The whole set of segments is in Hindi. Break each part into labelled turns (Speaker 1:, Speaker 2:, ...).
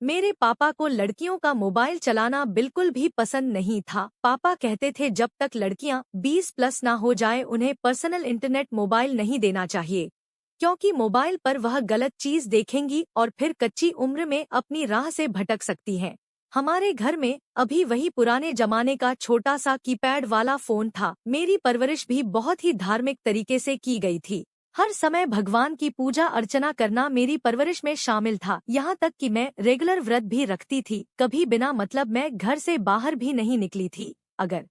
Speaker 1: मेरे पापा को लड़कियों का मोबाइल चलाना बिल्कुल भी पसंद नहीं था। पापा कहते थे जब तक लड़कियां 20 प्लस ना हो जाए उन्हें पर्सनल इंटरनेट मोबाइल नहीं देना चाहिए, क्योंकि मोबाइल पर वह गलत चीज देखेंगी और फिर कच्ची उम्र में अपनी राह से भटक सकती हैं। हमारे घर में अभी वही पुराने जमाने का छोटा सा कीपैड वाला फोन था। मेरी परवरिश भी बहुत ही धार्मिक तरीके से की गई थी। हर समय भगवान की पूजा अर्चना करना मेरी परवरिश में शामिल था। यहाँ तक कि मैं रेगुलर व्रत भी रखती थी। कभी बिना मतलब मैं घर से बाहर भी नहीं निकली थी। अगर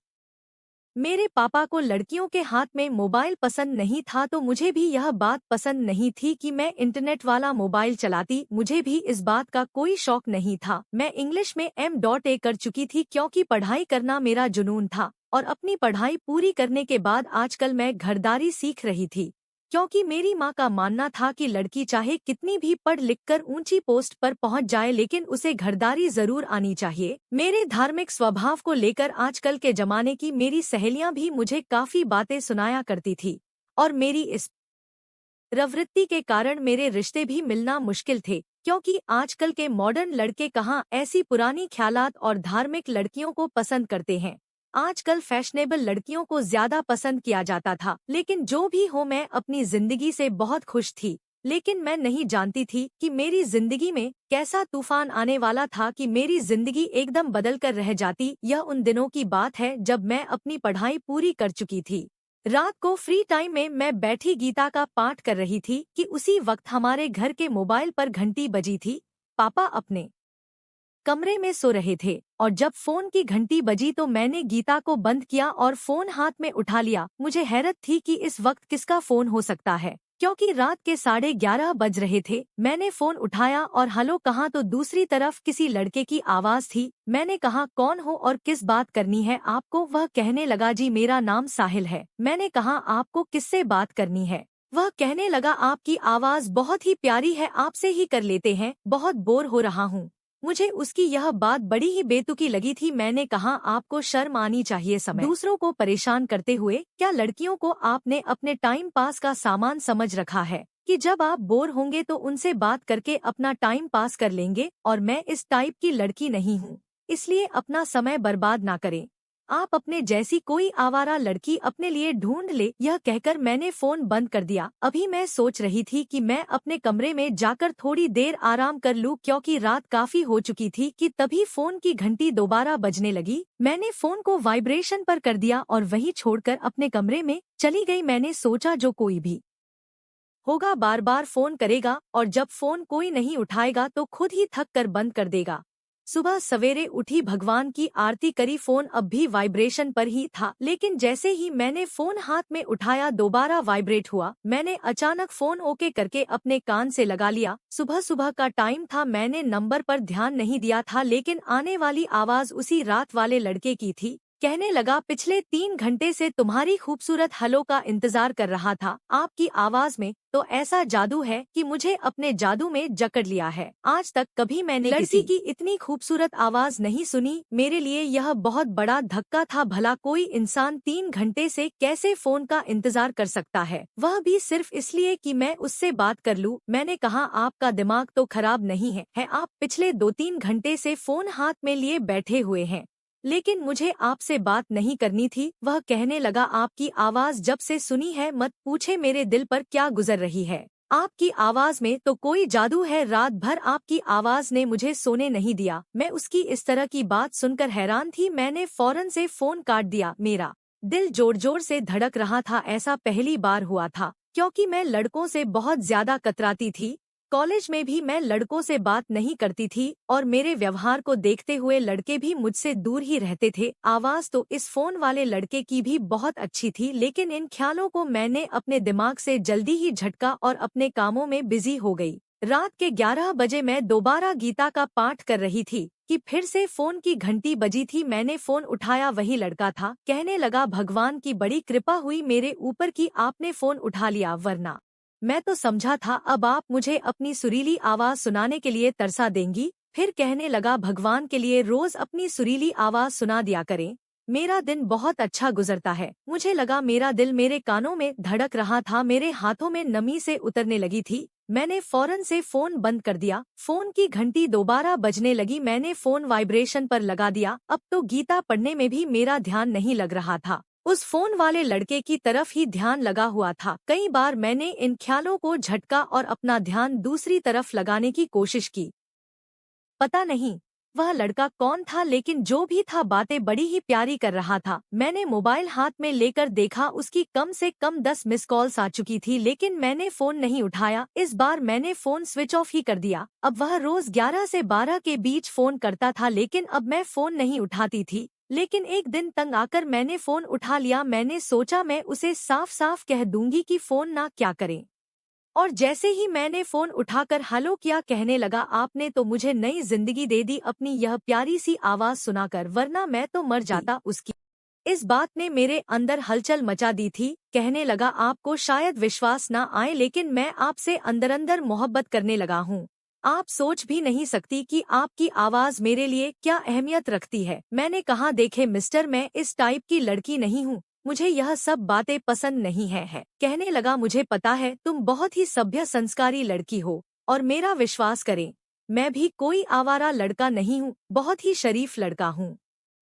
Speaker 1: मेरे पापा को लड़कियों के हाथ में मोबाइल पसंद नहीं था तो मुझे भी यह बात पसंद नहीं थी कि मैं इंटरनेट वाला मोबाइल चलाती। मुझे भी इस बात का कोई शौक नहीं था। मैं इंग्लिश में M.A कर चुकी थी क्योंकि पढ़ाई करना मेरा जुनून था और अपनी पढ़ाई पूरी करने के बाद आजकल मैं घरदारी सीख रही थी, क्योंकि मेरी माँ का मानना था कि लड़की चाहे कितनी भी पढ़ लिख कर ऊंची पोस्ट पर पहुंच जाए लेकिन उसे घरदारी जरूर आनी चाहिए। मेरे धार्मिक स्वभाव को लेकर आजकल के जमाने की मेरी सहेलियां भी मुझे काफी बातें सुनाया करती थी और मेरी इस प्रवृत्ति के कारण मेरे रिश्ते भी मिलना मुश्किल थे, क्योंकि आजकल के मॉडर्न लड़के कहाँ ऐसी पुरानी ख्यालात और धार्मिक लड़कियों को पसंद करते हैं। आजकल फैशनेबल लड़कियों को ज्यादा पसंद किया जाता था। लेकिन जो भी हो, मैं अपनी जिंदगी से बहुत खुश थी। लेकिन मैं नहीं जानती थी कि मेरी जिंदगी में कैसा तूफान आने वाला था कि मेरी जिंदगी एकदम बदल कर रह जाती। यह उन दिनों की बात है जब मैं अपनी पढ़ाई पूरी कर चुकी थी। रात को फ्री टाइम में मैं बैठी गीता का पाठ कर रही थी कि उसी वक्त हमारे घर के मोबाइल पर घंटी बजी थी। पापा अपने कमरे में सो रहे थे और जब फोन की घंटी बजी तो मैंने गीता को बंद किया और फोन हाथ में उठा लिया। मुझे हैरत थी कि इस वक्त किसका फोन हो सकता है, क्योंकि रात के 11:30 बज रहे थे। मैंने फोन उठाया और हेलो कहा तो दूसरी तरफ किसी लड़के की आवाज थी। मैंने कहा कौन हो और किस बात करनी है आपको। वह कहने लगा जी मेरा नाम साहिल है। मैंने कहा आपको किससे बात करनी है। वह कहने लगा आपकी आवाज बहुत ही प्यारी है, आपसे ही कर लेते हैं, बहुत बोर हो रहा हूँ। मुझे उसकी यह बात बड़ी ही बेतुकी लगी थी। मैंने कहा आपको शर्म आनी चाहिए समय दूसरों को परेशान करते हुए। क्या लड़कियों को आपने अपने टाइम पास का सामान समझ रखा है कि जब आप बोर होंगे तो उनसे बात करके अपना टाइम पास कर लेंगे। और मैं इस टाइप की लड़की नहीं हूँ, इसलिए अपना समय बर्बाद ना करें। आप अपने जैसी कोई आवारा लड़की अपने लिए ढूंढ ले। यह कहकर मैंने फोन बंद कर दिया। अभी मैं सोच रही थी कि मैं अपने कमरे में जाकर थोड़ी देर आराम कर लूं, क्योंकि रात काफी हो चुकी थी कि तभी फोन की घंटी दोबारा बजने लगी। मैंने फोन को वाइब्रेशन पर कर दिया और वहीं छोड़कर अपने कमरे में चली गई। मैंने सोचा जो कोई भी होगा बार बार फोन करेगा और जब फोन कोई नहीं उठाएगा तो खुद ही थक कर बंद कर देगा। सुबह सवेरे उठी, भगवान की आरती करी, फोन अब भी वाइब्रेशन पर ही था। लेकिन जैसे ही मैंने फोन हाथ में उठाया दोबारा वाइब्रेट हुआ। मैंने अचानक फोन ओके करके अपने कान से लगा लिया। सुबह सुबह का टाइम था, मैंने नंबर पर ध्यान नहीं दिया था, लेकिन आने वाली आवाज उसी रात वाले लड़के की थी। कहने लगा पिछले 3 घंटे से तुम्हारी खूबसूरत हलो का इंतजार कर रहा था। आपकी आवाज में तो ऐसा जादू है कि मुझे अपने जादू में जकड़ लिया है। आज तक कभी मैंने लड़की की इतनी खूबसूरत आवाज नहीं सुनी। मेरे लिए यह बहुत बड़ा धक्का था। भला कोई इंसान 3 घंटे से कैसे फोन का इंतजार कर सकता है, वह भी सिर्फ इसलिए कि मैं उससे बात कर लूं। मैंने कहा आपका दिमाग तो खराब नहीं है आप पिछले 2-3 घंटे से फोन हाथ में लिए बैठे हुए हैं। लेकिन मुझे आपसे बात नहीं करनी थी। वह कहने लगा आपकी आवाज जब से सुनी है मत पूछे मेरे दिल पर क्या गुजर रही है। आपकी आवाज में तो कोई जादू है। रात भर आपकी आवाज ने मुझे सोने नहीं दिया। मैं उसकी इस तरह की बात सुनकर हैरान थी। मैंने फौरन से फोन काट दिया। मेरा दिल जोर जोर से धड़क रहा था। ऐसा पहली बार हुआ था, क्योंकि मैं लड़कों से बहुत ज्यादा कतराती थी। कॉलेज में भी मैं लड़कों से बात नहीं करती थी और मेरे व्यवहार को देखते हुए लड़के भी मुझसे दूर ही रहते थे। आवाज तो इस फोन वाले लड़के की भी बहुत अच्छी थी, लेकिन इन ख्यालों को मैंने अपने दिमाग से जल्दी ही झटका और अपने कामों में बिजी हो गई। रात के 11 बजे मैं दोबारा गीता का पाठ कर रही थी कि फिर से फोन की घंटी बजी थी। मैंने फोन उठाया, वही लड़का था। कहने लगा भगवान की बड़ी कृपा हुई मेरे ऊपर कि आपने फोन उठा लिया, वरना मैं तो समझा था अब आप मुझे अपनी सुरीली आवाज सुनाने के लिए तरसा देंगी। फिर कहने लगा भगवान के लिए रोज अपनी सुरीली आवाज सुना दिया करें, मेरा दिन बहुत अच्छा गुजरता है। मुझे लगा मेरा दिल मेरे कानों में धड़क रहा था, मेरे हाथों में नमी से उतरने लगी थी। मैंने फौरन से फोन बंद कर दिया। फोन की घंटी दोबारा बजने लगी। मैंने फोन वाइब्रेशन पर लगा दिया। अब तो गीता पढ़ने में भी मेरा ध्यान नहीं लग रहा था, उस फोन वाले लड़के की तरफ ही ध्यान लगा हुआ था। कई बार मैंने इन ख्यालों को झटका और अपना ध्यान दूसरी तरफ लगाने की कोशिश की। पता नहीं वह लड़का कौन था, लेकिन जो भी था बातें बड़ी ही प्यारी कर रहा था। मैंने मोबाइल हाथ में लेकर देखा, उसकी कम से कम 10 मिस कॉल्स आ चुकी थी, लेकिन मैंने फोन नहीं उठाया। इस बार मैंने फोन स्विच ऑफ ही कर दिया। अब वह रोज 11 से 12 के बीच फोन करता था, लेकिन अब मैं फोन नहीं उठाती थी। लेकिन एक दिन तंग आकर मैंने फोन उठा लिया। मैंने सोचा मैं उसे साफ साफ कह दूंगी कि फोन ना क्या करे। और जैसे ही मैंने फोन उठाकर हेलो किया, कहने लगा, आपने तो मुझे नई जिंदगी दे दी अपनी यह प्यारी सी आवाज सुनाकर, वरना मैं तो मर जाता। उसकी इस बात ने मेरे अंदर हलचल मचा दी थी। कहने लगा, आपको शायद विश्वास ना आए, लेकिन मैं आपसे अंदर अंदर मोहब्बत करने लगा हूँ। आप सोच भी नहीं सकती कि आपकी आवाज मेरे लिए क्या अहमियत रखती है। मैंने कहा, देखे मिस्टर, मैं इस टाइप की लड़की नहीं हूँ, मुझे यह सब बातें पसंद नहीं है। कहने लगा, मुझे पता है तुम बहुत ही सभ्य संस्कारी लड़की हो, और मेरा विश्वास करें, मैं भी कोई आवारा लड़का नहीं हूँ, बहुत ही शरीफ लड़का हूँ।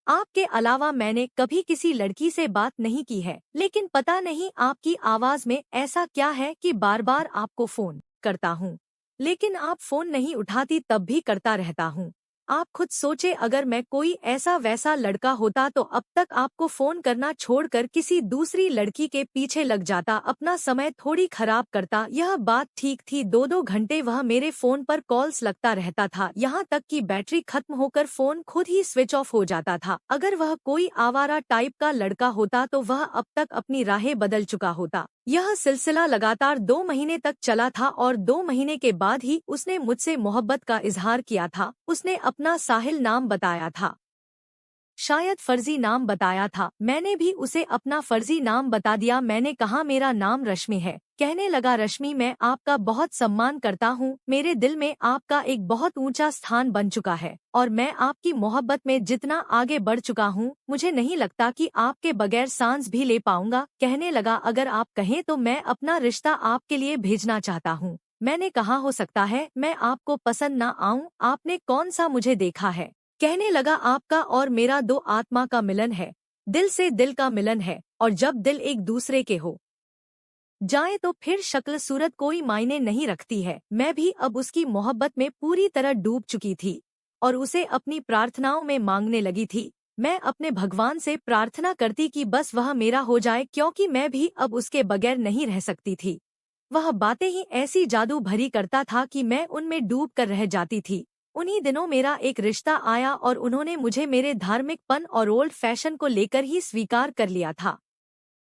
Speaker 1: आपके अलावा मैंने कभी किसी लड़की से बात नहीं की है, लेकिन पता नहीं आपकी आवाज में ऐसा क्या है कि बार बार आपको फोन करता हूँ, लेकिन आप फोन नहीं उठाती, तब भी करता रहता हूँ। आप खुद सोचे, अगर मैं कोई ऐसा वैसा लड़का होता तो अब तक आपको फोन करना छोड़कर किसी दूसरी लड़की के पीछे लग जाता, अपना समय थोड़ी खराब करता। यह बात ठीक थी। 2-2 घंटे वह मेरे फोन पर कॉल्स लगता रहता था, यहाँ तक कि बैटरी खत्म होकर फोन खुद ही स्विच ऑफ हो जाता था। अगर वह कोई आवारा टाइप का लड़का होता तो वह अब तक अपनी राहें बदल चुका होता। यह सिलसिला लगातार 2 महीने तक चला था, और 2 महीने के बाद ही उसने मुझसे मोहब्बत का इजहार किया था। उसने अपना साहिल नाम बताया था, शायद फर्जी नाम बताया था। मैंने भी उसे अपना फर्जी नाम बता दिया। मैंने कहा, मेरा नाम रश्मि है। कहने लगा, रश्मि, मैं आपका बहुत सम्मान करता हूँ, मेरे दिल में आपका एक बहुत ऊंचा स्थान बन चुका है, और मैं आपकी मोहब्बत में जितना आगे बढ़ चुका हूँ, मुझे नहीं लगता कि आपके बगैर सांस भी ले पाऊंगा। कहने लगा, अगर आप कहें तो मैं अपना रिश्ता आपके लिए भेजना चाहता हूँ। मैंने कहा, हो सकता है मैं आपको पसंद ना आऊं, आपने कौन सा मुझे देखा है। कहने लगा, आपका और मेरा 2 आत्मा का मिलन है, दिल से दिल का मिलन है, और जब दिल एक दूसरे के हो जाए तो फिर शक्ल सूरत कोई मायने नहीं रखती है। मैं भी अब उसकी मोहब्बत में पूरी तरह डूब चुकी थी, और उसे अपनी प्रार्थनाओं में मांगने लगी थी। मैं अपने भगवान से प्रार्थना करती कि बस वह मेरा हो जाए, क्योंकि मैं भी अब उसके बगैर नहीं रह सकती थी। वह बातें ही ऐसी जादू भरी करता था कि मैं उनमें डूब कर रह जाती थी। उन्हीं दिनों मेरा एक रिश्ता आया, और उन्होंने मुझे मेरे धार्मिकपन और ओल्ड फैशन को लेकर ही स्वीकार कर लिया था।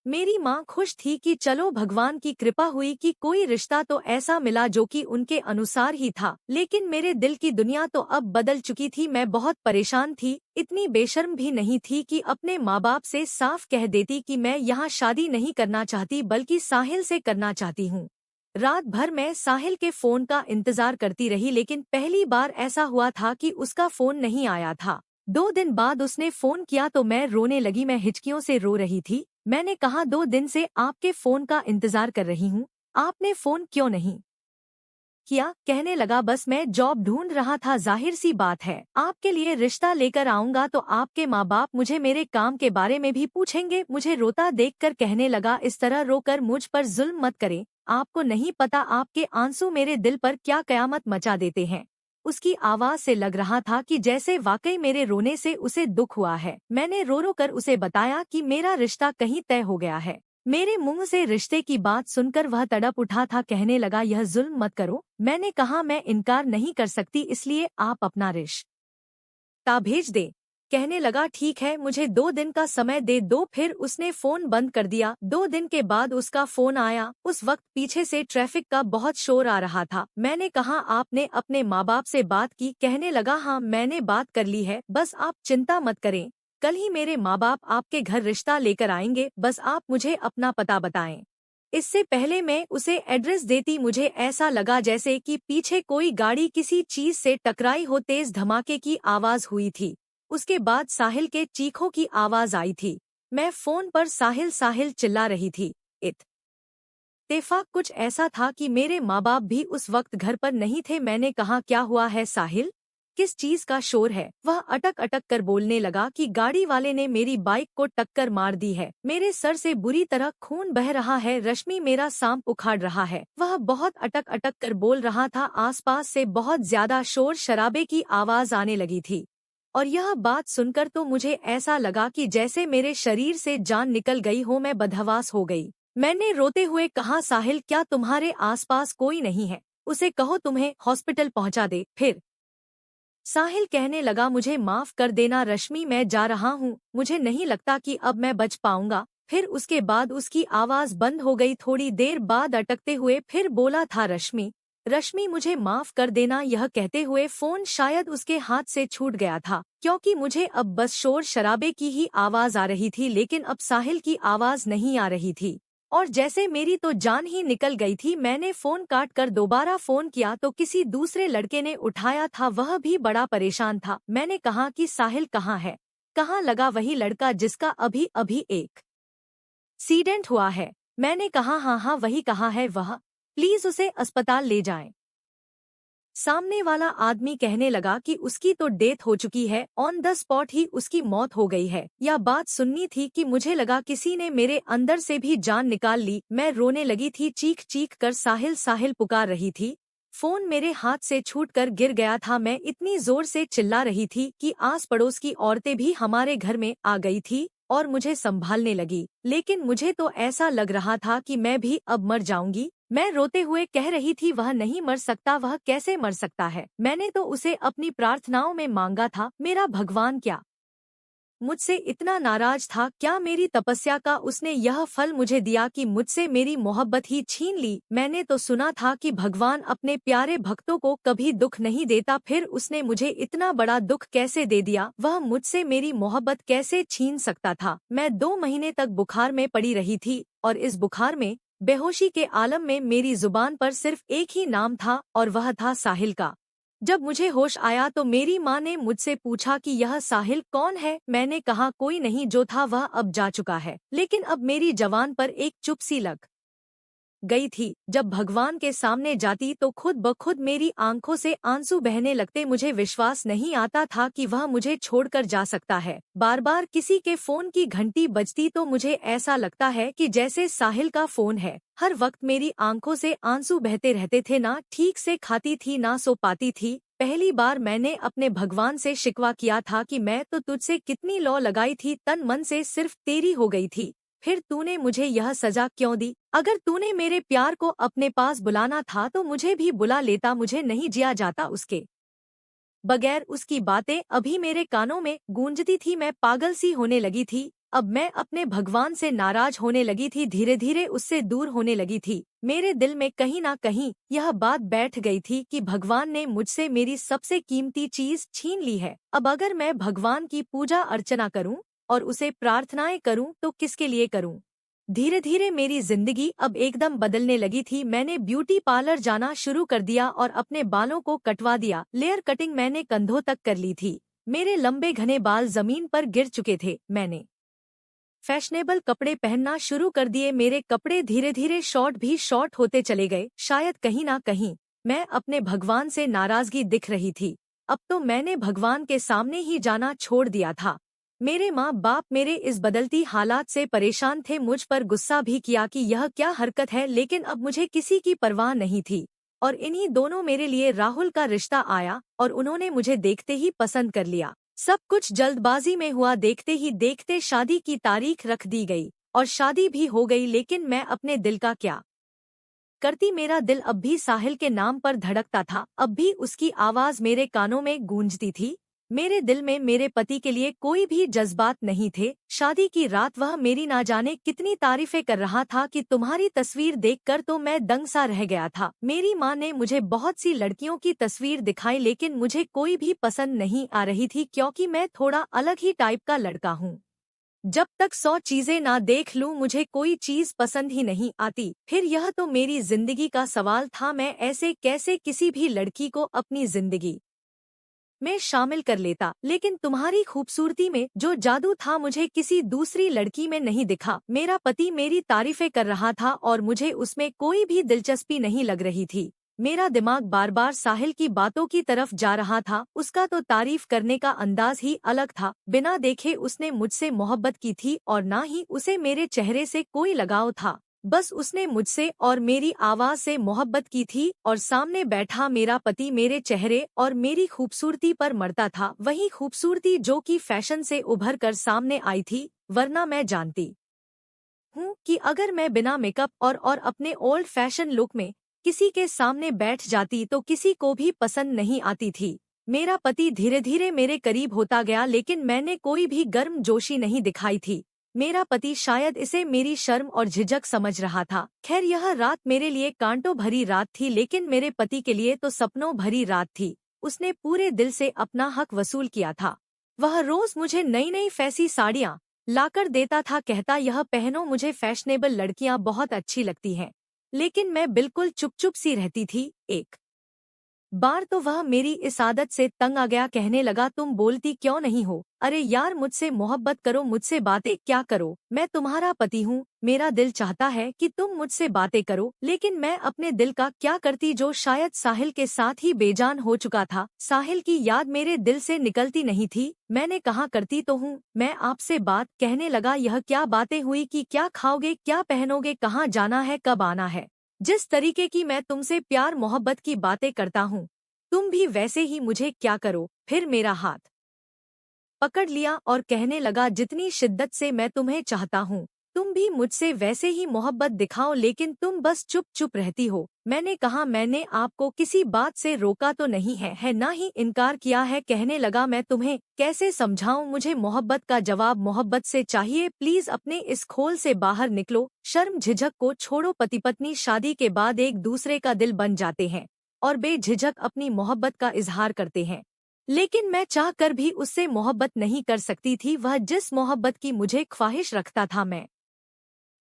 Speaker 1: मेरी माँ खुश थी कि चलो भगवान की कृपा हुई कि कोई रिश्ता तो ऐसा मिला जो कि उनके अनुसार ही था। लेकिन मेरे दिल की दुनिया तो अब बदल चुकी थी। मैं बहुत परेशान थी, इतनी बेशर्म भी नहीं थी कि अपने माँ बाप से साफ कह देती कि मैं यहाँ शादी नहीं करना चाहती, बल्कि साहिल से करना चाहती हूँ। रात भर मैं साहिल के फोन का इंतजार करती रही, लेकिन पहली बार ऐसा हुआ था कि उसका फोन नहीं आया था। 2 दिन बाद उसने फोन किया तो मैं रोने लगी। मैं हिचकियों से रो रही थी। मैंने कहा, 2 दिन से आपके फोन का इंतजार कर रही हूँ, आपने फोन क्यों नहीं किया। कहने लगा, बस मैं जॉब ढूंढ रहा था, जाहिर सी बात है आपके लिए रिश्ता लेकर आऊंगा तो आपके माँ बाप मुझे मेरे काम के बारे में भी पूछेंगे। मुझे रोता देखकर कहने लगा, इस तरह रोकर मुझ पर जुल्म मत करें, आपको नहीं पता आपके आंसू मेरे दिल पर क्या कयामत मचा देते हैं। उसकी आवाज से लग रहा था कि जैसे वाकई मेरे रोने से उसे दुख हुआ है। मैंने रो रो कर उसे बताया कि मेरा रिश्ता कहीं तय हो गया है। मेरे मुंह से रिश्ते की बात सुनकर वह तड़प उठा था। कहने लगा, यह जुल्म मत करो। मैंने कहा, मैं इनकार नहीं कर सकती, इसलिए आप अपना रिश्ता भेज दे। कहने लगा, ठीक है, मुझे 2 दिन का समय दे दो। फिर उसने फोन बंद कर दिया। 2 दिन के बाद उसका फोन आया। उस वक्त पीछे से ट्रैफिक का बहुत शोर आ रहा था। मैंने कहा, आपने अपने माँ बाप से बात की। कहने लगा, हाँ मैंने बात कर ली है, बस आप चिंता मत करें, कल ही मेरे माँ बाप आपके घर रिश्ता लेकर आएंगे, बस आप मुझे अपना पता बताएं। इससे पहले मैं उसे एड्रेस देती, मुझे ऐसा लगा जैसे कि पीछे कोई गाड़ी किसी चीज से टकराई हो। तेज धमाके की आवाज हुई थी। उसके बाद साहिल के चीखों की आवाज आई थी। मैं फोन पर साहिल साहिल चिल्ला रही थी। इत इत्तेफाक कुछ ऐसा था कि मेरे माँ बाप भी उस वक्त घर पर नहीं थे। मैंने कहा, क्या हुआ है साहिल, किस चीज का शोर है? वह अटक अटक कर बोलने लगा कि गाड़ी वाले ने मेरी बाइक को टक्कर मार दी है, मेरे सर से बुरी तरह खून बह रहा है, रश्मि मेरा सांप उखाड़ रहा है। वह बहुत अटक अटक कर बोल रहा था। आसपास से बहुत ज्यादा शोर शराबे की आवाज आने लगी थी और यह बात सुनकर तो मुझे ऐसा लगा कि जैसे मेरे शरीर से जान निकल गई हो, मैं बदहवास हो गई। मैंने रोते हुए कहा, साहिल क्या तुम्हारे आसपास कोई नहीं है? उसे कहो तुम्हें हॉस्पिटल पहुंचा दे। फिर साहिल कहने लगा, मुझे माफ कर देना रश्मि, मैं जा रहा हूँ, मुझे नहीं लगता कि अब मैं बच पाऊंगा। फिर उसके बाद उसकी आवाज बंद हो गई। थोड़ी देर बाद अटकते हुए फिर बोला था, रश्मि रश्मि मुझे माफ कर देना। यह कहते हुए फोन शायद उसके हाथ से छूट गया था, क्योंकि मुझे अब बस शोर शराबे की ही आवाज आ रही थी, लेकिन अब साहिल की आवाज नहीं आ रही थी। और जैसे मेरी तो जान ही निकल गई थी। मैंने फोन काट कर दोबारा फोन किया तो किसी दूसरे लड़के ने उठाया था, वह भी बड़ा परेशान था। मैंने कहा कि साहिल कहाँ है, कहाँ लगा वही लड़का जिसका अभी अभी एक एक्सीडेंट हुआ है? मैंने कहा, हाँ हाँ वही, कहाँ है वह, प्लीज उसे अस्पताल ले जाएं। सामने वाला आदमी कहने लगा कि उसकी तो डेथ हो चुकी है, ऑन द स्पॉट ही उसकी मौत हो गई है। यह बात सुननी थी कि मुझे लगा किसी ने मेरे अंदर से भी जान निकाल ली। मैं रोने लगी थी, चीख चीख कर साहिल साहिल पुकार रही थी। फोन मेरे हाथ से छूटकर गिर गया था। मैं इतनी जोर से चिल्ला रही थी कि आस पड़ोस की औरतें भी हमारे घर में आ गई थी और मुझे संभालने लगी। लेकिन मुझे तो ऐसा लग रहा था कि मैं भी अब मर जाऊंगी। मैं रोते हुए कह रही थी, वह नहीं मर सकता, वह कैसे मर सकता है? मैंने तो उसे अपनी प्रार्थनाओं में मांगा था। मेरा भगवान क्या मुझसे इतना नाराज था? क्या मेरी तपस्या का उसने यह फल मुझे दिया कि मुझसे मेरी मोहब्बत ही छीन ली? मैंने तो सुना था कि भगवान अपने प्यारे भक्तों को कभी दुख नहीं देता, फिर उसने मुझे इतना बड़ा दुख कैसे दे दिया? वह मुझसे मेरी मोहब्बत कैसे छीन सकता था? मैं 2 महीने तक बुखार में पड़ी रही थी और इस बुखार में, बेहोशी के आलम में, मेरी जुबान पर सिर्फ एक ही नाम था और वह था साहिल का। जब मुझे होश आया तो मेरी माँ ने मुझसे पूछा कि यह साहिल कौन है? मैंने कहा, कोई नहीं, जो था वह अब जा चुका है। लेकिन अब मेरी जबान पर एक चुप सी लग गई थी। जब भगवान के सामने जाती तो खुद ब खुद मेरी आंखों से आंसू बहने लगते। मुझे विश्वास नहीं आता था कि वह मुझे छोड़कर जा सकता है। बार बार किसी के फोन की घंटी बजती तो मुझे ऐसा लगता है कि जैसे साहिल का फोन है। हर वक्त मेरी आंखों से आंसू बहते रहते थे। ना ठीक से खाती थी, ना सो पाती थी। पहली बार मैंने अपने भगवान से शिकवा किया था कि मैं तो तुझसे कितनी लौ लगाई थी, तन मन से सिर्फ तेरी हो गई थी, फिर तूने मुझे यह सजा क्यों दी? अगर तूने मेरे प्यार को अपने पास बुलाना था तो मुझे भी बुला लेता, मुझे नहीं जिया जाता उसके बगैर। उसकी बातें अभी मेरे कानों में गूंजती थी। मैं पागल सी होने लगी थी। अब मैं अपने भगवान से नाराज होने लगी थी, धीरे धीरे उससे दूर होने लगी थी। मेरे दिल में कहीं ना कहीं यह बात बैठ गई थी कि भगवान ने मुझसे मेरी सबसे कीमती चीज छीन ली है। अब अगर मैं भगवान की पूजा अर्चना करूं और उसे प्रार्थनाएं करूं तो किसके लिए करूं? धीरे धीरे मेरी जिंदगी अब एकदम बदलने लगी थी। मैंने ब्यूटी पार्लर जाना शुरू कर दिया और अपने बालों को कटवा दिया। लेयर कटिंग मैंने कंधों तक कर ली थी। मेरे लंबे घने बाल जमीन पर गिर चुके थे। मैंने फैशनेबल कपड़े पहनना शुरू कर दिए। मेरे कपड़े धीरे धीरे शॉर्ट भी शॉर्ट होते चले गए। शायद कहीं ना कहीं मैं अपने भगवान से नाराजगी दिख रही थी। अब तो मैंने भगवान के सामने ही जाना छोड़ दिया था। मेरे माँ बाप मेरे इस बदलती हालात से परेशान थे, मुझ पर गुस्सा भी किया कि यह क्या हरकत है, लेकिन अब मुझे किसी की परवाह नहीं थी। और इन्हीं दोनों मेरे लिए राहुल का रिश्ता आया और उन्होंने मुझे देखते ही पसंद कर लिया। सब कुछ जल्दबाजी में हुआ। देखते ही देखते शादी की तारीख रख दी गई और शादी भी हो गई। लेकिन मैं अपने दिल का क्या करती? मेरा दिल अब भी साहिल के नाम पर धड़कता था। अब भी उसकी आवाज मेरे कानों में गूंजती थी। मेरे दिल में मेरे पति के लिए कोई भी जज्बात नहीं थे। शादी की रात वह मेरी ना जाने कितनी तारीफें कर रहा था कि तुम्हारी तस्वीर देखकर तो मैं दंग सा रह गया था। मेरी माँ ने मुझे बहुत सी लड़कियों की तस्वीर दिखाई, लेकिन मुझे कोई भी पसंद नहीं आ रही थी, क्योंकि मैं थोड़ा अलग ही टाइप का लड़का हूँ। जब तक 100 चीजें ना देख लूं मुझे कोई चीज पसंद ही नहीं आती। फिर यह तो मेरी जिंदगी का सवाल था, मैं ऐसे कैसे किसी भी लड़की को अपनी जिंदगी मैं शामिल कर लेता, लेकिन तुम्हारी खूबसूरती में जो जादू था मुझे किसी दूसरी लड़की में नहीं दिखा। मेरा पति मेरी तारीफें कर रहा था और मुझे उसमें कोई भी दिलचस्पी नहीं लग रही थी। मेरा दिमाग बार बार साहिल की बातों की तरफ जा रहा था। उसका तो तारीफ करने का अंदाज ही अलग था। बिना देखे उसने मुझसे मोहब्बत की थी और ना ही उसे मेरे चेहरे से कोई लगाव था। बस उसने मुझसे और मेरी आवाज से मोहब्बत की थी और सामने बैठा मेरा पति मेरे चेहरे और मेरी खूबसूरती पर मरता था। वही खूबसूरती जो कि फैशन से उभर कर सामने आई थी, वरना मैं जानती हूँ कि अगर मैं बिना मेकअप और अपने ओल्ड फैशन लुक में किसी के सामने बैठ जाती तो किसी को भी पसंद नहीं आती थी। मेरा पति धीरे धीरे मेरे करीब होता गया, लेकिन मैंने कोई भी गर्म जोशी नहीं दिखाई थी। मेरा पति शायद इसे मेरी शर्म और झिझक समझ रहा था। खैर, यह रात मेरे लिए कांटों भरी रात थी, लेकिन मेरे पति के लिए तो सपनों भरी रात थी। उसने पूरे दिल से अपना हक वसूल किया था। वह रोज मुझे नई नई फैंसी साड़ियाँ लाकर देता था, कहता यह पहनो, मुझे फैशनेबल लड़कियां बहुत अच्छी लगती हैं। लेकिन मैं बिल्कुल चुप चुप सी रहती थी। एक बार तो वह मेरी इस आदत से तंग आ गया, कहने लगा तुम बोलती क्यों नहीं हो? अरे यार, मुझसे मोहब्बत करो, मुझसे बातें क्या करो, मैं तुम्हारा पति हूँ। मेरा दिल चाहता है कि तुम मुझसे बातें करो, लेकिन मैं अपने दिल का क्या करती जो शायद साहिल के साथ ही बेजान हो चुका था। साहिल की याद मेरे दिल से निकलती नहीं थी। मैंने कहा करती तो हूँ मैं आपसे बात, कहने लगा यह क्या बातें हुई कि क्या खाओगे, क्या पहनोगे, कहाँ जाना है, कब आना है। जिस तरीके की मैं तुमसे प्यार मोहब्बत की बातें करता हूँ, तुम भी वैसे ही मुझे क्या करो। फिर मेरा हाथ पकड़ लिया और कहने लगा जितनी शिद्दत से मैं तुम्हें चाहता हूँ, तुम भी मुझसे वैसे ही मोहब्बत दिखाओ, लेकिन तुम बस चुप चुप रहती हो। मैंने कहा मैंने आपको किसी बात से रोका तो नहीं है ना ही इनकार किया है। कहने लगा मैं तुम्हें कैसे समझाऊं, मुझे मोहब्बत का जवाब मोहब्बत से चाहिए। प्लीज अपने इस खोल से बाहर निकलो, शर्म झिझक को छोड़ो। पति पत्नी शादी के बाद एक दूसरे का दिल बन जाते हैं और बेझिझक अपनी मोहब्बत का इजहार करते हैं, लेकिन मैं चाह कर भी उससे मोहब्बत नहीं कर सकती थी। वह जिस मोहब्बत की मुझे ख्वाहिश रखता था, मैं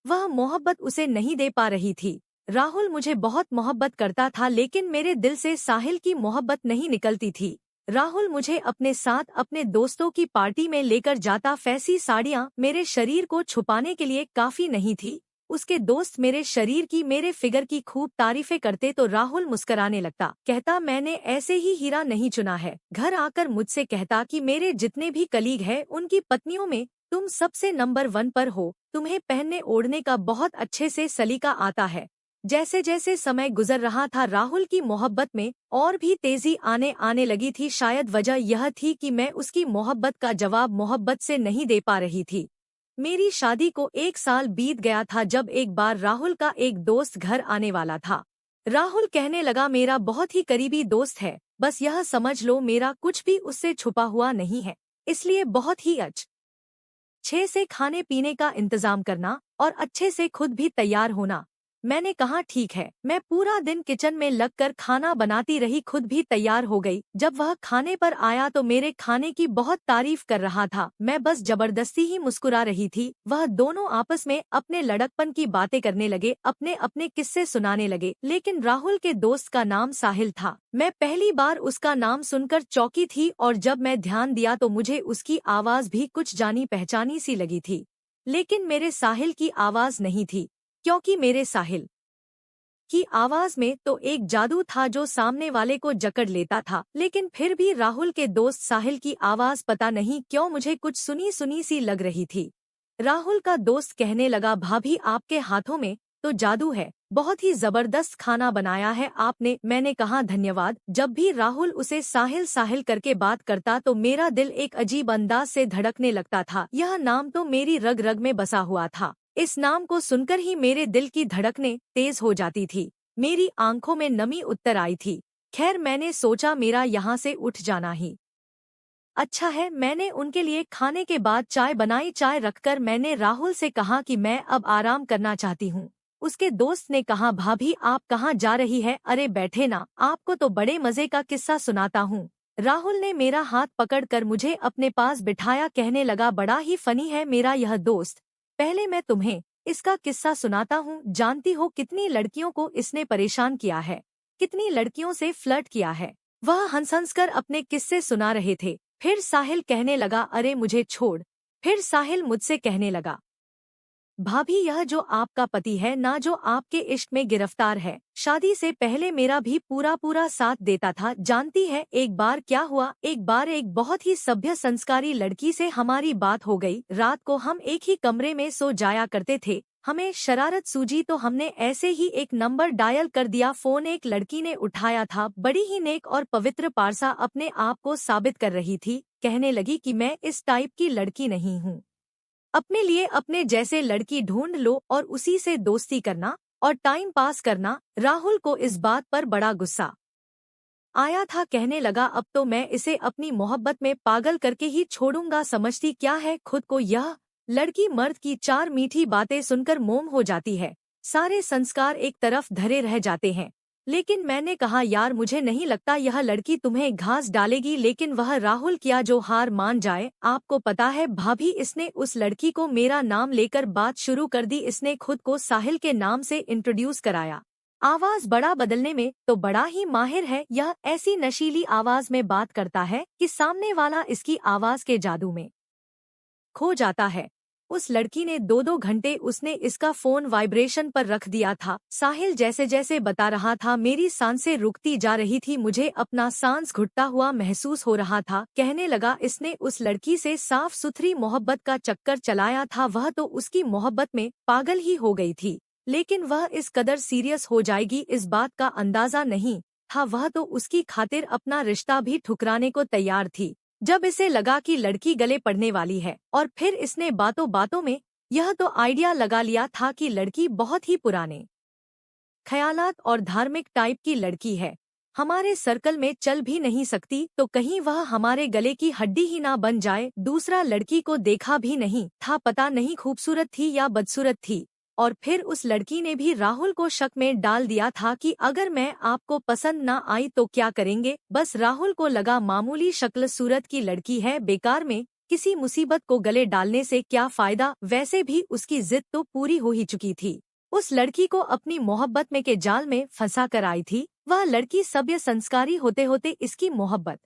Speaker 1: वह मोहब्बत उसे नहीं दे पा रही थी। राहुल मुझे बहुत मोहब्बत करता था, लेकिन मेरे दिल से साहिल की मोहब्बत नहीं निकलती थी। राहुल मुझे अपने साथ अपने दोस्तों की पार्टी में लेकर जाता। फैंसी साड़ियाँ मेरे शरीर को छुपाने के लिए काफी नहीं थी। उसके दोस्त मेरे शरीर की, मेरे फिगर की खूब तारीफें करते तो राहुल मुस्कुराने लगता, कहता मैंने ऐसे ही हीरा नहीं चुना है। घर आकर मुझसे कहता कि मेरे जितने भी कलीग हैं उनकी पत्नियों में तुम सबसे नंबर 1 पर हो। तुम्हें पहनने ओढ़ने का बहुत अच्छे से सलीका आता है। जैसे जैसे समय गुजर रहा था, राहुल की मोहब्बत में और भी तेजी आने लगी थी। शायद वजह यह थी कि मैं उसकी मोहब्बत का जवाब मोहब्बत से नहीं दे पा रही थी। मेरी शादी को 1 साल बीत गया था जब एक बार राहुल का एक दोस्त घर आने वाला था। राहुल कहने लगा मेरा बहुत ही करीबी दोस्त है, बस यह समझ लो मेरा कुछ भी उससे छुपा हुआ नहीं है, इसलिए बहुत ही अच्छे से खाने पीने का इंतजाम करना और अच्छे से खुद भी तैयार होना। मैंने कहा ठीक है। मैं पूरा दिन किचन में लगकर खाना बनाती रही, खुद भी तैयार हो गई। जब वह खाने पर आया तो मेरे खाने की बहुत तारीफ कर रहा था। मैं बस जबरदस्ती ही मुस्कुरा रही थी। वह दोनों आपस में अपने लड़कपन की बातें करने लगे, अपने अपने किस्से सुनाने लगे। लेकिन राहुल के दोस्त का नाम साहिल था। मैं पहली बार उसका नाम सुनकर चौंकी थी और जब मैं ध्यान दिया तो मुझे उसकी आवाज भी कुछ जानी पहचानी सी लगी थी। लेकिन मेरे साहिल की आवाज नहीं थी, क्योंकि मेरे साहिल की आवाज में तो एक जादू था जो सामने वाले को जकड़ लेता था। लेकिन फिर भी राहुल के दोस्त साहिल की आवाज पता नहीं क्यों मुझे कुछ सुनी सुनी सी लग रही थी। राहुल का दोस्त कहने लगा भाभी आपके हाथों में तो जादू है, बहुत ही जबरदस्त खाना बनाया है आपने। मैंने कहा धन्यवाद। जब भी राहुल उसे साहिल साहिल करके बात करता तो मेरा दिल एक अजीब अंदाज से धड़कने लगता था। यह नाम तो मेरी रग रग में बसा हुआ था। इस नाम को सुनकर ही मेरे दिल की धड़कनें तेज हो जाती थी, मेरी आंखों में नमी उतर आई थी। खैर, मैंने सोचा मेरा यहाँ से उठ जाना ही अच्छा है। मैंने उनके लिए खाने के बाद चाय बनाई। चाय रखकर मैंने राहुल से कहा कि मैं अब आराम करना चाहती हूँ। उसके दोस्त ने कहा भाभी आप कहाँ जा रही है? अरे बैठे ना, आपको तो बड़े मजे का किस्सा सुनाता हूँ। राहुल ने मेरा हाथ पकड़कर मुझे अपने पास बिठाया, कहने लगा बड़ा ही फनी है मेरा यह दोस्त। पहले मैं तुम्हें इसका किस्सा सुनाता हूँ। जानती हो कितनी लड़कियों को इसने परेशान किया है, कितनी लड़कियों से फ्लर्ट किया है। वह हंस हंस कर अपने किस्से सुना रहे थे। फिर साहिल कहने लगा, अरे मुझे छोड़। फिर साहिल मुझसे कहने लगा, भाभी यह जो आपका पति है ना, जो आपके इश्क में गिरफ्तार है, शादी से पहले मेरा भी पूरा पूरा साथ देता था। जानती है एक बार क्या हुआ? एक बार एक बहुत ही सभ्य संस्कारी लड़की से हमारी बात हो गई। रात को हम एक ही कमरे में सो जाया करते थे। हमें शरारत सूझी तो हमने ऐसे ही एक नंबर डायल कर दिया। फोन एक लड़की ने उठाया था, बड़ी ही नेक और पवित्र पारसा अपने आप को साबित कर रही थी। कहने लगी कि मैं इस टाइप की लड़की नहीं हूँ, अपने लिए अपने जैसे लड़की ढूंढ लो और उसी से दोस्ती करना और टाइम पास करना। राहुल को इस बात पर बड़ा गुस्सा आया था। कहने लगा, अब तो मैं इसे अपनी मोहब्बत में पागल करके ही छोड़ूंगा। समझती क्या है खुद को यह लड़की? मर्द की चार मीठी बातें सुनकर मोम हो जाती है, सारे संस्कार एक तरफ धरे रह जाते हैं। लेकिन मैंने कहा, यार मुझे नहीं लगता यह लड़की तुम्हें घास डालेगी। लेकिन वह राहुल क्या जो हार मान जाए? आपको पता है भाभी, इसने उस लड़की को मेरा नाम लेकर बात शुरू कर दी। इसने खुद को साहिल के नाम से इंट्रोड्यूस कराया। आवाज बड़ा बदलने में तो बड़ा ही माहिर है। यह ऐसी नशीली आवाज में बात करता है कि सामने वाला इसकी आवाज के जादू में खो जाता है। उस लड़की ने 2-2 घंटे उसने इसका फोन वाइब्रेशन पर रख दिया था। साहिल जैसे जैसे बता रहा था, मेरी सांसें रुकती जा रही थी, मुझे अपना सांस घुटता हुआ महसूस हो रहा था। कहने लगा, इसने उस लड़की से साफ सुथरी मोहब्बत का चक्कर चलाया था। वह तो उसकी मोहब्बत में पागल ही हो गई थी, लेकिन वह इस कदर सीरियस हो जाएगी इस बात का अंदाजा नहीं था। वह तो उसकी खातिर अपना रिश्ता भी ठुकराने को तैयार थी जब इसे लगा कि लड़की गले पड़ने वाली है। और फिर इसने बातों बातों में यह तो आइडिया लगा लिया था कि लड़की बहुत ही पुराने ख्यालात और धार्मिक टाइप की लड़की है, हमारे सर्कल में चल भी नहीं सकती, तो कहीं वह हमारे गले की हड्डी ही ना बन जाए। दूसरा लड़की को देखा भी नहीं था, पता नहीं खूबसूरत थी या बदसूरत थी। और फिर उस लड़की ने भी राहुल को शक में डाल दिया था कि अगर मैं आपको पसंद ना आई तो क्या करेंगे। बस राहुल को लगा मामूली शक्ल सूरत की लड़की है, बेकार में किसी मुसीबत को गले डालने से क्या फायदा। वैसे भी उसकी जिद तो पूरी हो ही चुकी थी। उस लड़की को अपनी मोहब्बत में के जाल में फंसा कर आई थी। वह लड़की सभ्य संस्कारी होते होते इसकी मोहब्बत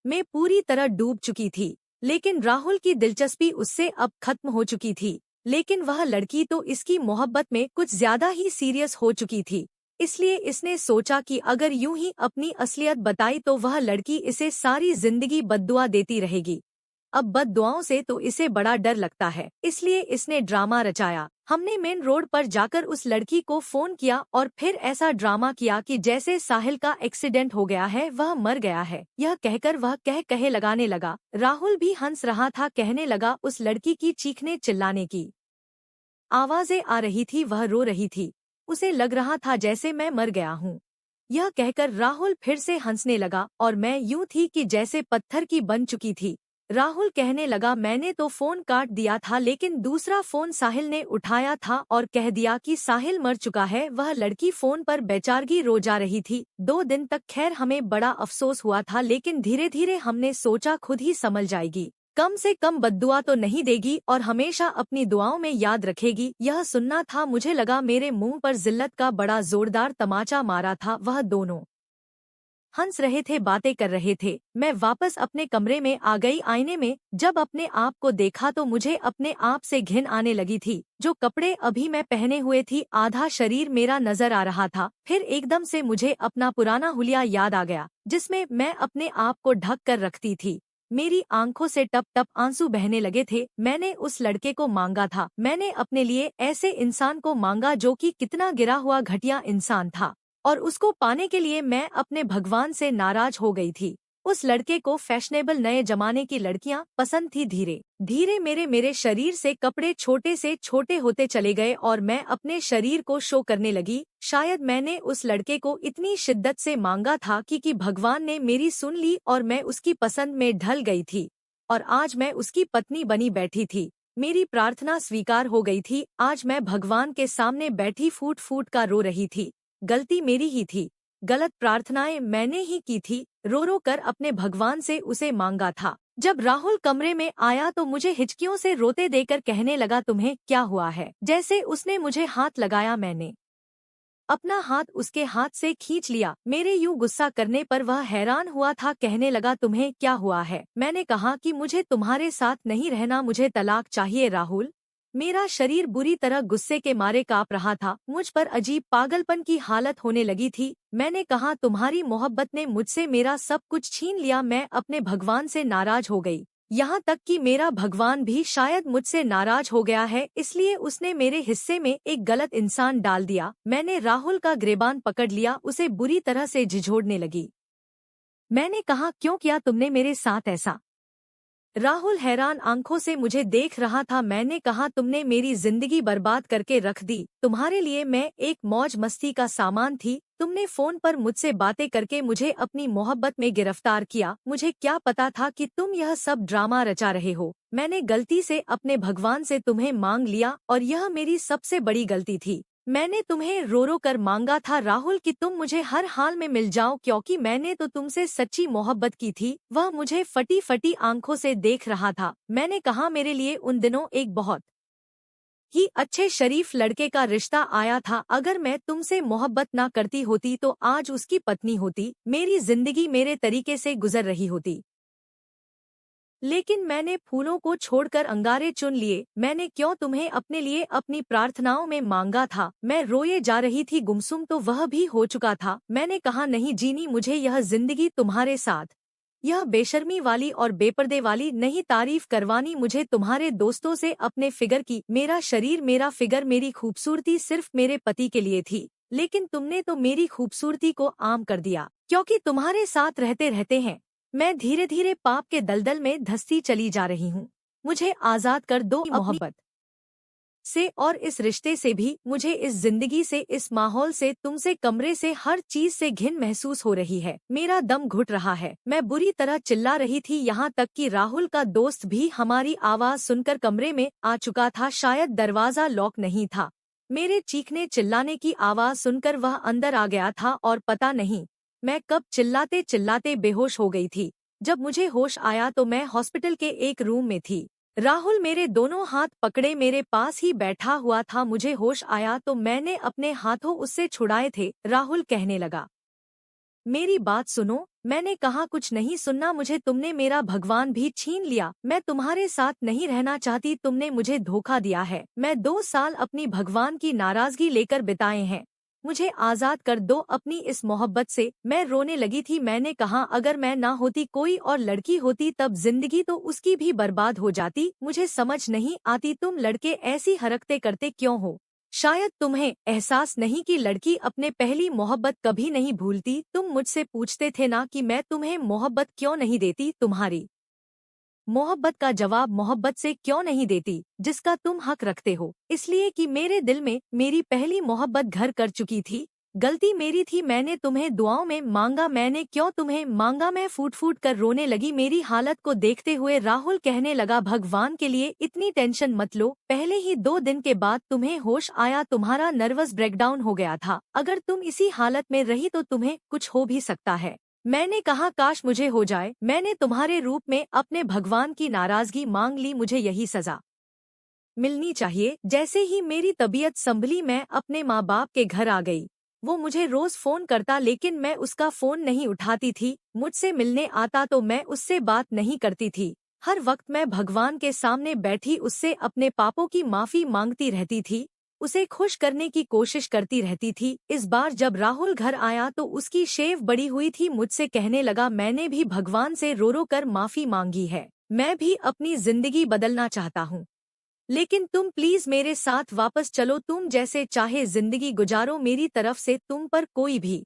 Speaker 1: में पूरी तरह डूब चुकी थी। लेकिन राहुल की दिलचस्पी उससे अब खत्म हो चुकी थी। लेकिन वह लड़की तो इसकी मोहब्बत में कुछ ज्यादा ही सीरियस हो चुकी थी। इसलिए इसने सोचा कि अगर यूं ही अपनी असलियत बताई तो वह लड़की इसे सारी जिंदगी बद्दुआ देती रहेगी। अब बद्दुआओं से तो इसे बड़ा डर लगता है, इसलिए इसने ड्रामा रचाया। हमने मेन रोड पर जाकर उस लड़की को फोन किया और फिर ऐसा ड्रामा किया कि जैसे साहिल का एक्सीडेंट हो गया है, वह मर गया है। यह कहकर वह कहे लगाने लगा। राहुल भी हंस रहा था। कहने लगा, उस लड़की की चीखने चिल्लाने की आवाजें आ रही थी, वह रो रही थी, उसे लग रहा था जैसे मैं मर गया हूँ। यह कहकर राहुल फिर से हंसने लगा और मैं यूं थी कि जैसे पत्थर की बन चुकी थी। राहुल कहने लगा, मैंने तो फोन काट दिया था, लेकिन दूसरा फोन साहिल ने उठाया था और कह दिया कि साहिल मर चुका है। वह लड़की फोन पर बेचारगी रो जा रही थी। 2 दिन तक खैर हमें बड़ा अफसोस हुआ था, लेकिन धीरे धीरे हमने सोचा खुद ही संभल जाएगी, कम से कम बद्दुआ तो नहीं देगी और हमेशा अपनी दुआओं में याद रखेगी। यह सुनना था। मुझे लगा मेरे मुंह पर जिल्लत का बड़ा जोरदार तमाचा मारा था। वह दोनों हंस रहे थे, बातें कर रहे थे। मैं वापस अपने कमरे में आ गई। आईने में जब अपने आप को देखा तो मुझे अपने आप से घिन आने लगी थी। जो कपड़े अभी मैं पहने हुए थी, आधा शरीर मेरा नजर आ रहा था। फिर एकदम से मुझे अपना पुराना हुलिया याद आ गया, जिसमें मैं अपने आप को ढक कर रखती थी। मेरी आंखों से टप टप आंसू बहने लगे थे। मैंने उस लड़के को मांगा था, मैंने अपने लिए ऐसे इंसान को मांगा जो कि कितना गिरा हुआ घटिया इंसान था, और उसको पाने के लिए मैं अपने भगवान से नाराज हो गई थी। उस लड़के को फैशनेबल नए जमाने की लड़कियां पसंद थी। धीरे धीरे मेरे शरीर से कपड़े छोटे से छोटे होते चले गए और मैं अपने शरीर को शो करने लगी। शायद मैंने उस लड़के को इतनी शिद्दत से मांगा था कि भगवान ने मेरी सुन ली और मैं उसकी पसंद में ढल गई थी और आज मैं उसकी पत्नी बनी बैठी थी। मेरी प्रार्थना स्वीकार हो गई थी। आज मैं भगवान के सामने बैठी फूट फूट का रो रही थी। गलती मेरी ही थी, गलत प्रार्थनाएं मैंने ही की थी। रो रो कर अपने भगवान से उसे मांगा था। जब राहुल कमरे में आया तो मुझे हिचकियों से रोते देकर कहने लगा, तुम्हें क्या हुआ है? जैसे उसने मुझे हाथ लगाया। मैंने अपना हाथ उसके हाथ से खींच लिया। मेरे यूं गुस्सा करने पर वह हैरान हुआ था। कहने लगा, तुम्हें क्या हुआ है? मैंने कहा कि मुझे तुम्हारे साथ नहीं रहना, मुझे तलाक चाहिए राहुल। मेरा शरीर बुरी तरह गुस्से के मारे कांप रहा था। मुझ पर अजीब पागलपन की हालत होने लगी थी। मैंने कहा, तुम्हारी मोहब्बत ने मुझसे मेरा सब कुछ छीन लिया। मैं अपने भगवान से नाराज हो गई। यहाँ तक कि मेरा भगवान भी शायद मुझसे नाराज हो गया है, इसलिए उसने मेरे हिस्से में एक गलत इंसान डाल दिया। मैंने राहुल का गिरबान पकड़ लिया, उसे बुरी तरह से झिझोड़ने लगी। मैंने कहा, क्यों किया तुमने मेरे साथ ऐसा? राहुल हैरान आंखों से मुझे देख रहा था। मैंने कहा, तुमने मेरी जिंदगी बर्बाद करके रख दी। तुम्हारे लिए मैं एक मौज मस्ती का सामान थी। तुमने फोन पर मुझसे बातें करके मुझे अपनी मोहब्बत में गिरफ्तार किया। मुझे क्या पता था कि तुम यह सब ड्रामा रचा रहे हो। मैंने गलती से अपने भगवान से तुम्हें मांग लिया और यह मेरी सबसे बड़ी गलती थी। मैंने तुम्हें रो रो कर मांगा था राहुल कि तुम मुझे हर हाल में मिल जाओ, क्योंकि मैंने तो तुमसे सच्ची मोहब्बत की थी। वह मुझे फटी फटी आंखों से देख रहा था। मैंने कहा, मेरे लिए उन दिनों एक बहुत ही अच्छे शरीफ लड़के का रिश्ता आया था। अगर मैं तुमसे मोहब्बत ना करती होती तो आज उसकी पत्नी होती। मेरी जिंदगी मेरे तरीके से गुजर रही होती। लेकिन मैंने फूलों को छोड़कर अंगारे चुन लिए। मैंने क्यों तुम्हें अपने लिए अपनी प्रार्थनाओं में मांगा था। मैं रोए जा रही थी, गुमसुम तो वह भी हो चुका था। मैंने कहा, नहीं जीनी मुझे यह जिंदगी तुम्हारे साथ। यह बेशर्मी वाली और बेपर्दे वाली नहीं तारीफ करवानी मुझे तुम्हारे दोस्तों से अपने फिगर की। मेरा शरीर, मेरा फिगर, मेरी खूबसूरती सिर्फ मेरे पति के लिए थी। लेकिन तुमने तो मेरी खूबसूरती को आम कर दिया। क्योंकि तुम्हारे साथ रहते रहते हैं मैं धीरे धीरे पाप के दलदल में धंसती चली जा रही हूँ। मुझे आजाद कर दो अपनी मोहब्बत से और इस रिश्ते से भी। मुझे इस जिंदगी से, इस माहौल से, तुमसे, कमरे से, हर चीज से घिन महसूस हो रही है। मेरा दम घुट रहा है। मैं बुरी तरह चिल्ला रही थी, यहाँ तक कि राहुल का दोस्त भी हमारी आवाज सुनकर कमरे में आ चुका था। शायद दरवाजा लॉक नहीं था। मेरे चीखने चिल्लाने की आवाज सुनकर वह अंदर आ गया था और पता नहीं मैं कब चिल्लाते चिल्लाते बेहोश हो गई थी। जब मुझे होश आया तो मैं हॉस्पिटल के एक रूम में थी। राहुल मेरे दोनों हाथ पकड़े मेरे पास ही बैठा हुआ था। मुझे होश आया तो मैंने अपने हाथों उससे छुड़ाए थे। राहुल कहने लगा, मेरी बात सुनो। मैंने कहा, कुछ नहीं सुनना मुझे। तुमने मेरा भगवान भी छीन लिया। मैं तुम्हारे साथ नहीं रहना चाहती। तुमने मुझे धोखा दिया है। मैं 2 साल अपनी भगवान की नाराजगी लेकर बिताए हैं। मुझे आजाद कर दो अपनी इस मोहब्बत से। मैं रोने लगी थी। मैंने कहा, अगर मैं ना होती, कोई और लड़की होती, तब जिंदगी तो उसकी भी बर्बाद हो जाती। मुझे समझ नहीं आती तुम लड़के ऐसी हरकतें करते क्यों हो। शायद तुम्हें एहसास नहीं कि लड़की अपने पहली मोहब्बत कभी नहीं भूलती। तुम मुझसे पूछते थे ना कि मैं तुम्हें मोहब्बत क्यों नहीं देती। तुम्हारी मोहब्बत का जवाब मोहब्बत से क्यों नहीं देती, जिसका तुम हक रखते हो। इसलिए कि मेरे दिल में मेरी पहली मोहब्बत घर कर चुकी थी। गलती मेरी थी। मैंने तुम्हें दुआओं में मांगा। मैंने क्यों तुम्हें मांगा। मैं फूट फूट कर रोने लगी। मेरी हालत को देखते हुए राहुल कहने लगा, भगवान के लिए इतनी टेंशन मत लो। पहले ही 2 दिन के बाद तुम्हें होश आया। तुम्हारा नर्वस ब्रेकडाउन हो गया था। अगर तुम इसी हालत में रही तो तुम्हें कुछ हो भी सकता है। मैंने कहा, काश मुझे हो जाए। मैंने तुम्हारे रूप में अपने भगवान की नाराजगी मांग ली। मुझे यही सजा मिलनी चाहिए। जैसे ही मेरी तबीयत संभली मैं अपने माँ बाप के घर आ गई। वो मुझे रोज फोन करता, लेकिन मैं उसका फोन नहीं उठाती थी। मुझसे मिलने आता तो मैं उससे बात नहीं करती थी। हर वक्त मैं भगवान के सामने बैठी उससे अपने पापों की माफी मांगती रहती थी। उसे खुश करने की कोशिश करती रहती थी। इस बार जब राहुल घर आया तो उसकी शेव बड़ी हुई थी। मुझसे कहने लगा, मैंने भी भगवान से रो रो कर माफी मांगी है। मैं भी अपनी जिंदगी बदलना चाहता हूँ। लेकिन तुम प्लीज मेरे साथ वापस चलो। तुम जैसे चाहे जिंदगी गुजारो। मेरी तरफ से तुम पर कोई भी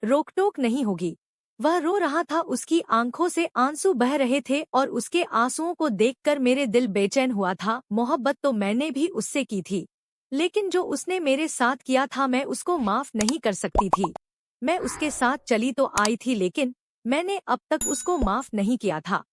Speaker 1: रोक टोक नहीं होगी। वह रो रहा था। उसकी आंखों से आंसू बह रहे थे और उसके आंसुओं को देखकर मेरे दिल बेचैन हुआ था। मोहब्बत तो मैंने भी उससे की थी, लेकिन जो उसने मेरे साथ किया था मैं उसको माफ नहीं कर सकती थी। मैं उसके साथ चली तो आई थी, लेकिन मैंने अब तक उसको माफ नहीं किया था।